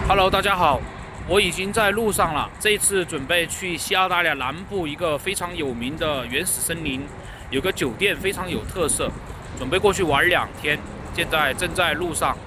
Hello，大家好，我已经在路上了。这一次准备去西澳大利亚南部一个非常有名的原始森林，有个酒店非常有特色，准备过去玩2天，现在正在路上。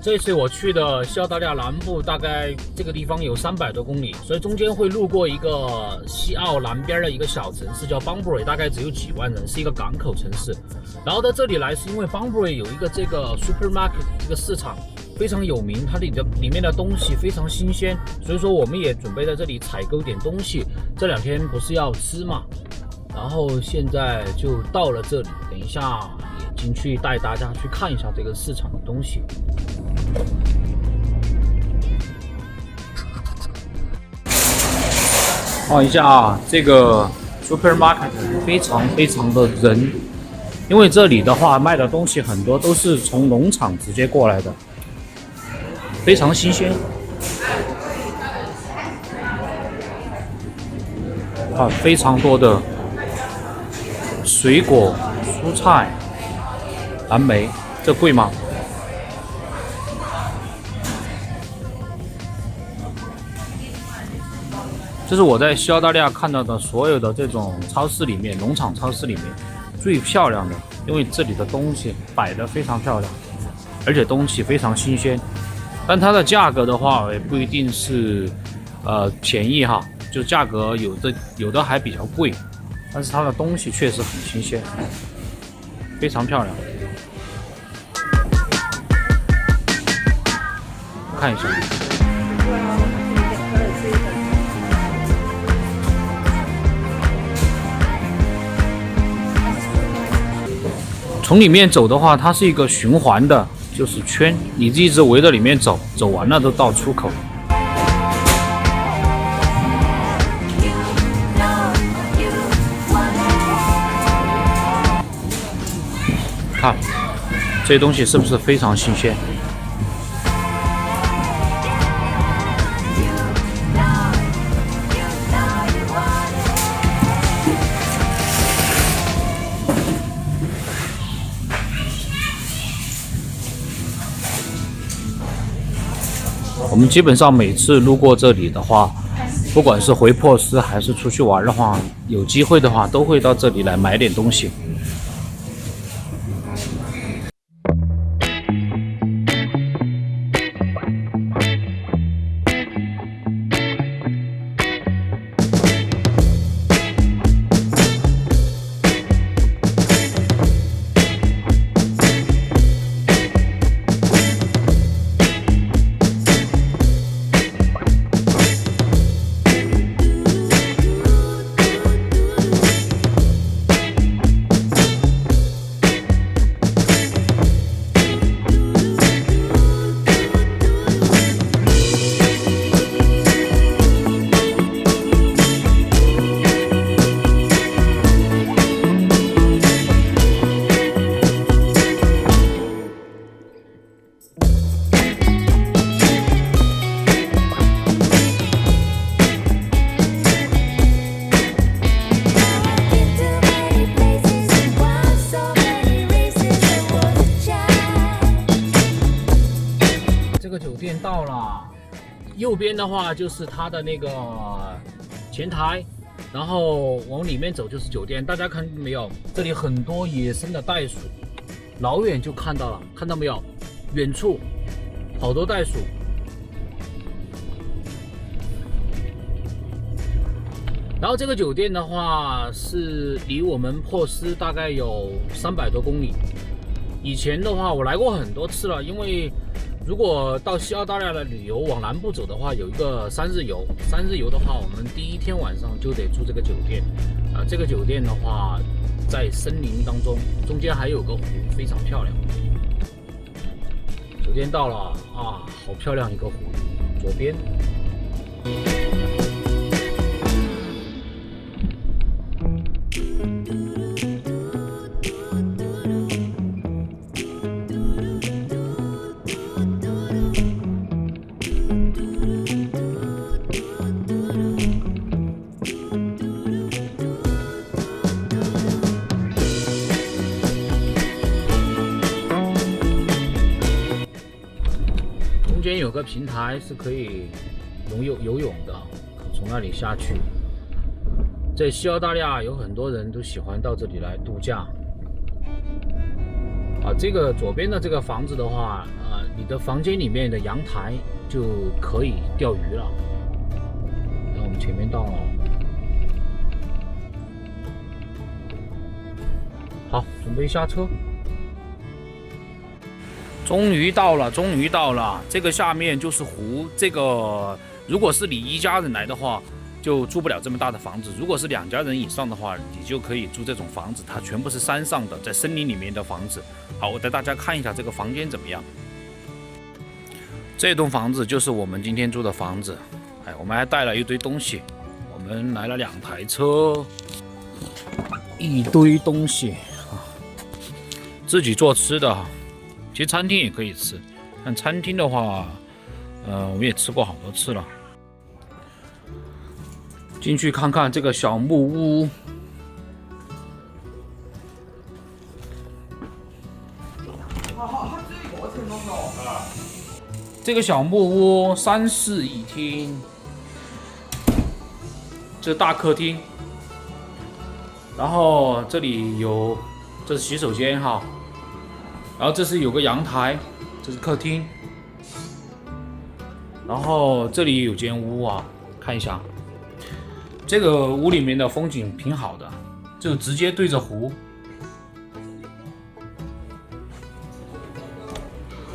这次我去的西澳大利亚南部，大概这个地方有300多公里，所以中间会路过一个西澳南边的一个小城市，叫 Bunbury， 大概只有几万人，是一个港口城市。然后到这里来是因为 Bunbury 有一个这个 supermarket 这个市场非常有名，它里面的东西非常新鲜，所以说我们也准备在这里采购点东西。这2天不是要吃嘛，然后现在就到了这里，等一下也进去带大家去看一下这个市场的东西。看一下啊，这个 supermarket 非常的人，因为这里的话卖的东西很多都是从农场直接过来的，非常新鲜。啊，非常多的水果、蔬菜、蓝莓，这贵吗？这是我在西澳大利亚看到的所有的这种超市里面，农场超市里面最漂亮的，因为这里的东西摆得非常漂亮，而且东西非常新鲜。但它的价格的话，也不一定是便宜哈，就价格有的还比较贵，但是它的东西确实很新鲜，非常漂亮。看一下。从里面走的话，它是一个循环的，就是圈，你一直围着里面走，走完了都到出口。看，这些东西是不是非常新鲜？我们基本上每次路过这里的话，不管是回珀斯还是出去玩的话，有机会的话都会到这里来买点东西。这个酒店到了，右边的话就是它的那个前台，然后往里面走就是酒店。大家看没有？这里很多野生的袋鼠，老远就看到了，看到没有？远处好多袋鼠。然后这个酒店的话是离我们珀斯大概有300多公里。以前的话我来过很多次了，因为如果到西澳大利亚的旅游往南部走的话，有一个3日游。3日游的话，我们第1天晚上就得住这个酒店。这个酒店的话，在森林当中，中间还有个湖，非常漂亮。酒店到了啊，好漂亮一个湖，左边。间有个平台是可以游泳的，从那里下去。在西澳大利亚有很多人都喜欢到这里来度假。这个左边的这个房子的话，你的房间里面的阳台就可以钓鱼了。然后我们前面到了，好，准备下车。终于到了，终于到了！这个下面就是湖。这个如果是你一家人来的话，就住不了这么大的房子。如果是2家人以上的话，你就可以住这种房子，它全部是山上的，在森林里面的房子。好，我带大家看一下这个房间怎么样。这栋房子就是我们今天住的房子。我们还带了一堆东西，我们来了2台车，一堆东西自己做吃的。其实餐厅也可以吃，但餐厅的话，我们也吃过好多次了。进去看看这个小木屋，这个小木屋3室1厅，这大客厅，然后这里有，这是洗手间哈。然后这是有个阳台，这是客厅，然后这里有间屋啊，看一下，这个屋里面的风景挺好的，就直接对着湖。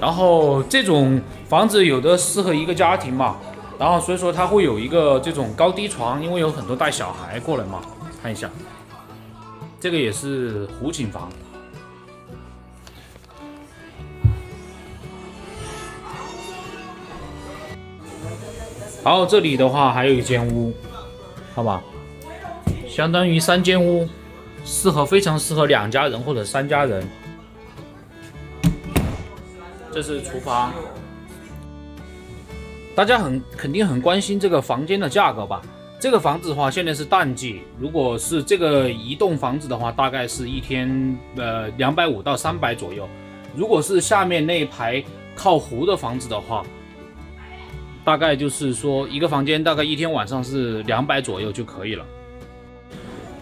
然后这种房子有的适合一个家庭嘛，然后所以说它会有一个这种高低床，因为有很多带小孩过来嘛，看一下，这个也是湖景房。然后这里的话还有一间屋，好吧，相当于3间屋，非常适合2家人或者3家人。这是厨房，大家肯定很关心这个房间的价格吧？这个房子的话，现在是淡季，如果是这个一栋房子的话，大概是1天250到300左右。如果是下面那一排靠湖的房子的话，大概就是说一个房间大概1天晚上是200左右就可以了。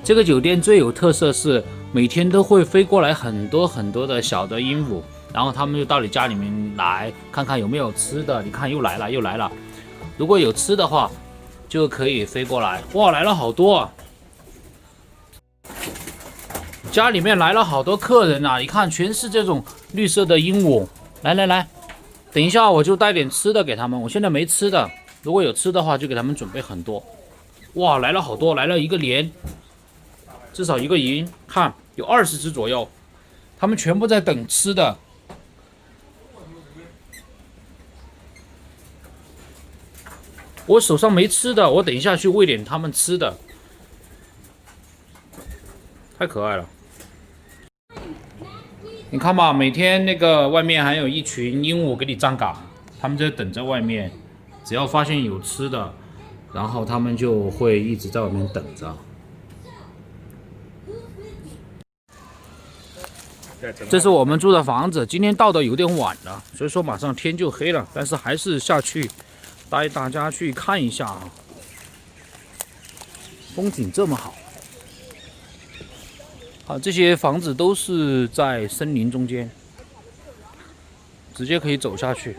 这个酒店最有特色是每天都会飞过来很多很多的小的鹦鹉，然后他们就到你家里面来看看有没有吃的。你看又来了又来了，如果有吃的话就可以飞过来。哇，来了好多啊！家里面来了好多客人啊，你看全是这种绿色的鹦鹉。来来来，等一下我就带点吃的给他们，我现在没吃的，如果有吃的话就给他们准备很多。哇，来了好多，来了一个连，至少一个营，看有20只左右，他们全部在等吃的。我手上没吃的，我等一下去喂点他们吃的。太可爱了，你看吧，每天那个外面还有一群鹦鹉给你站岗，他们在等在外面，只要发现有吃的，然后他们就会一直在外面等着。这是我们住的房子，今天到的有点晚了，所以说马上天就黑了，但是还是下去带大家去看一下啊，风景这么好。这些房子都是在森林中间，直接可以走下去。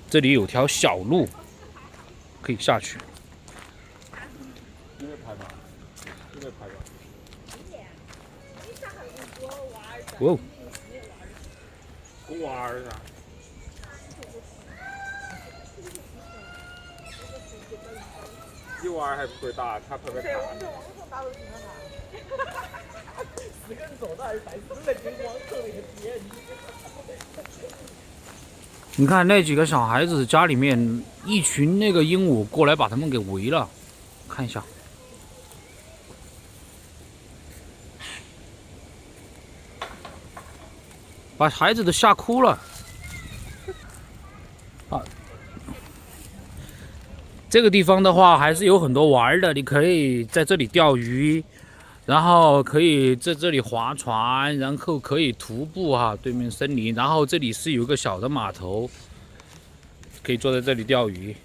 这里有条小路可以下去。哦，娃儿啊！你娃儿还不会打，他特别看。4个人坐到100只在跟网头那个天。你看那几个小孩子家里面一群那个鹦鹉过来把他们给围了，看一下。把孩子都吓哭了。这个地方的话还是有很多玩的，你可以在这里钓鱼，然后可以在这里划船，然后可以徒步哈，对面森林，然后这里是有一个小的码头，可以坐在这里钓鱼。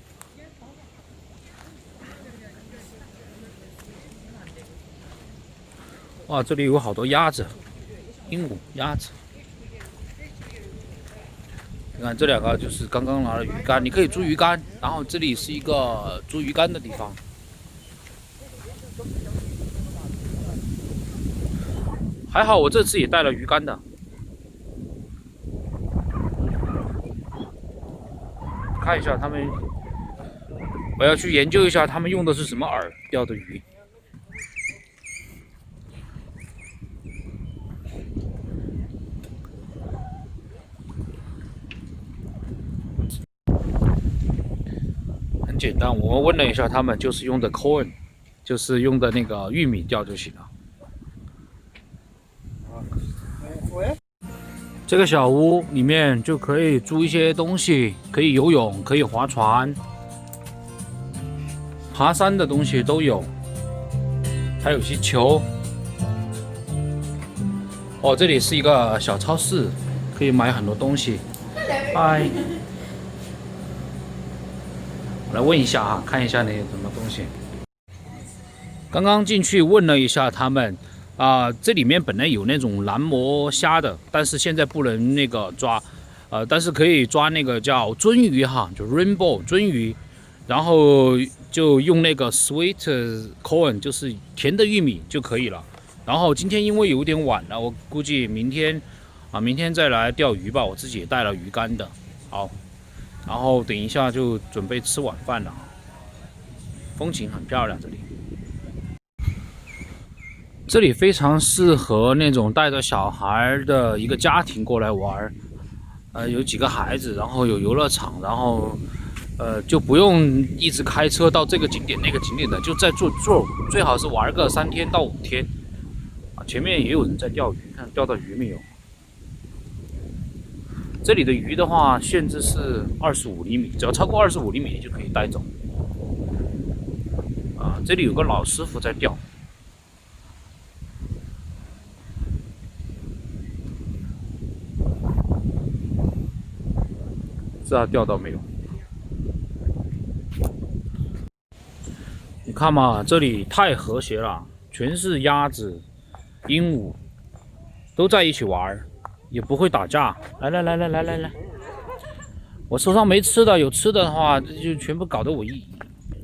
哇，这里有好多鸭子、鹦鹉、鸭子。你看这两个就是刚刚拿的鱼竿，你可以租鱼竿，然后这里是一个租鱼竿的地方。还好我这次也带了鱼竿的。看一下他们，我要去研究一下他们用的是什么饵钓的鱼。很简单，我问了一下他们，就是用的 corn， 就是用的那个玉米钓就行了。这个小屋里面就可以租一些东西，可以游泳，可以划船，爬山的东西都有，还有些球。哦，这里是一个小超市，可以买很多东西。嗨，我来问一下哈，看一下那些什么东西。刚刚进去问了一下他们。这里面本来有那种蓝魔虾的，但是现在不能那个抓，但是可以抓那个叫鳟鱼哈，就 rainbow 鳟鱼，然后就用那个 sweet corn， 就是甜的玉米就可以了。然后今天因为有点晚了，我估计明天再来钓鱼吧。我自己也带了鱼竿的，好，然后等一下就准备吃晚饭了。风景很漂亮，这里。这里非常适合那种带着小孩的一个家庭过来玩，有几个孩子，然后有游乐场，然后就不用一直开车到这个景点那个景点的，就在坐，最好是玩个3天到5天。前面也有人在钓鱼，看钓到鱼没有？这里的鱼的话，限制是25厘米，只要超过25厘米就可以带走。这里有个老师傅在钓。不知道钓到没有？你看嘛，这里太和谐了，全是鸭子、鹦鹉，都在一起玩，也不会打架。来，我手上没吃的，有吃的话，这就全部搞得我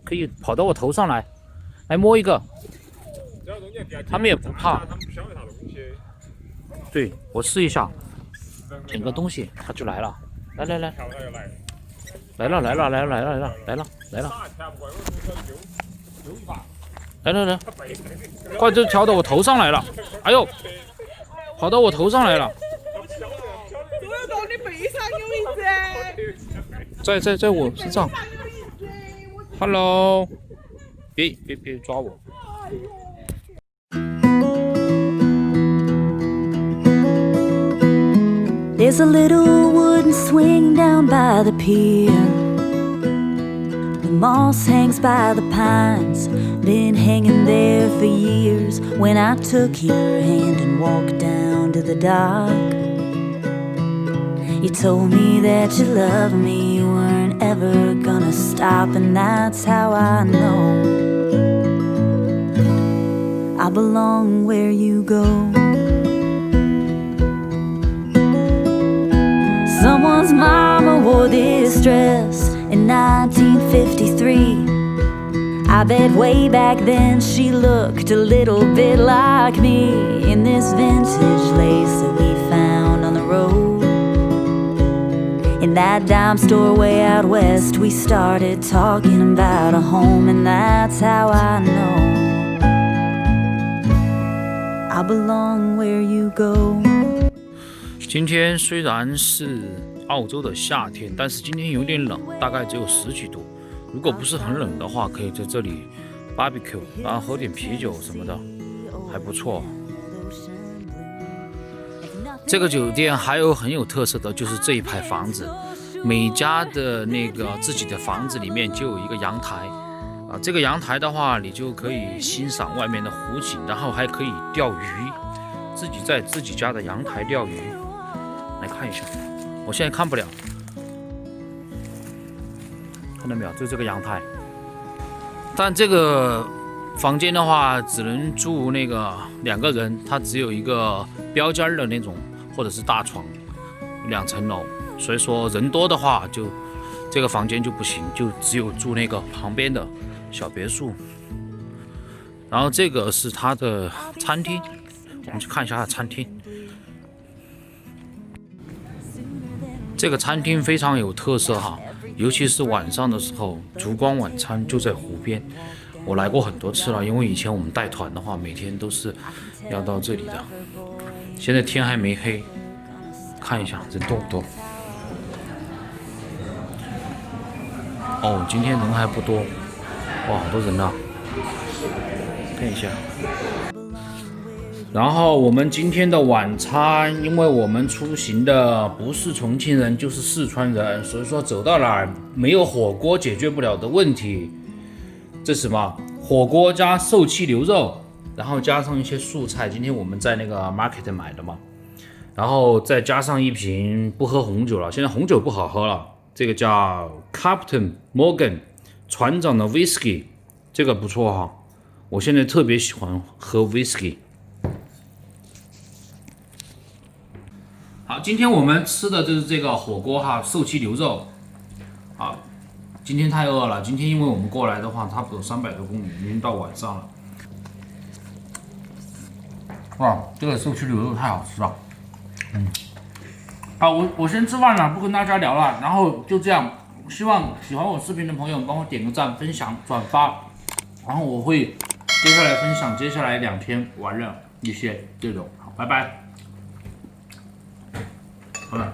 可以跑到我头上来，来摸一个。他们也不怕。对，我试一下，点个东西，他就来了。来了，快就跳到我头上来了！哎呦，跑到我头上来了！你背上有一只，在我身上。Hello， 别抓我！There's a little wooden swing down by the pier. The moss hangs by the pines, been hanging there for years. When I took your hand and walked down to the dock, you told me that you loved me, you weren't ever gonna stop. And that's how I know I belong where you go. Someone's mama wore this dress in 1953. I bet way back then she looked a little bit like me in this vintage lace that we found on the road. In that dime store way out west, we started talking about a home, and that's how I know I belong where you go. 今天虽然是澳洲的夏天，但是今天有点冷，大概只有10几度。如果不是很冷的话，可以在这里 barbecue， 然后喝点啤酒什么的，还不错。这个酒店还有很有特色的就是这一排房子，每家的那个自己的房子里面就有一个阳台，啊，这个阳台的话，你就可以欣赏外面的湖景，然后还可以钓鱼，自己在自己家的阳台钓鱼。来看一下，我现在看不了，看到没有？就这个阳台。但这个房间的话，只能住那个2个人，它只有一个标间的那种，或者是大床，2层楼。所以说人多的话，就这个房间就不行，就只有住那个旁边的小别墅。然后这个是它的餐厅，我们去看一下它的餐厅。这个餐厅非常有特色哈，尤其是晚上的时候，烛光晚餐就在湖边。我来过很多次了，因为以前我们带团的话，每天都是要到这里的。现在天还没黑，看一下人多不多。哦，今天人还不多，哇，好多人啊！看一下。然后我们今天的晚餐，因为我们出行的不是重庆人就是四川人，所以说走到哪儿没有火锅解决不了的问题。这是什么？火锅加瘦气牛肉，然后加上一些素菜。今天我们在那个 market 买的嘛，然后再加上一瓶，不喝红酒了，现在红酒不好喝了。这个叫 Captain Morgan 船长的 whisky， 这个不错哈，我现在特别喜欢喝 whisky。好，今天我们吃的就是这个火锅哈，瘦气牛肉。好，今天太饿了，今天因为我们过来的话，差不多300多公里，已经到晚上了。哇，这个瘦气牛肉太好吃了。好，我先吃饭了，不跟大家聊了，然后就这样。希望喜欢我视频的朋友帮我点个赞、分享、转发，然后我会接下来分享接下来2天玩的一些内容。好，拜拜。好了。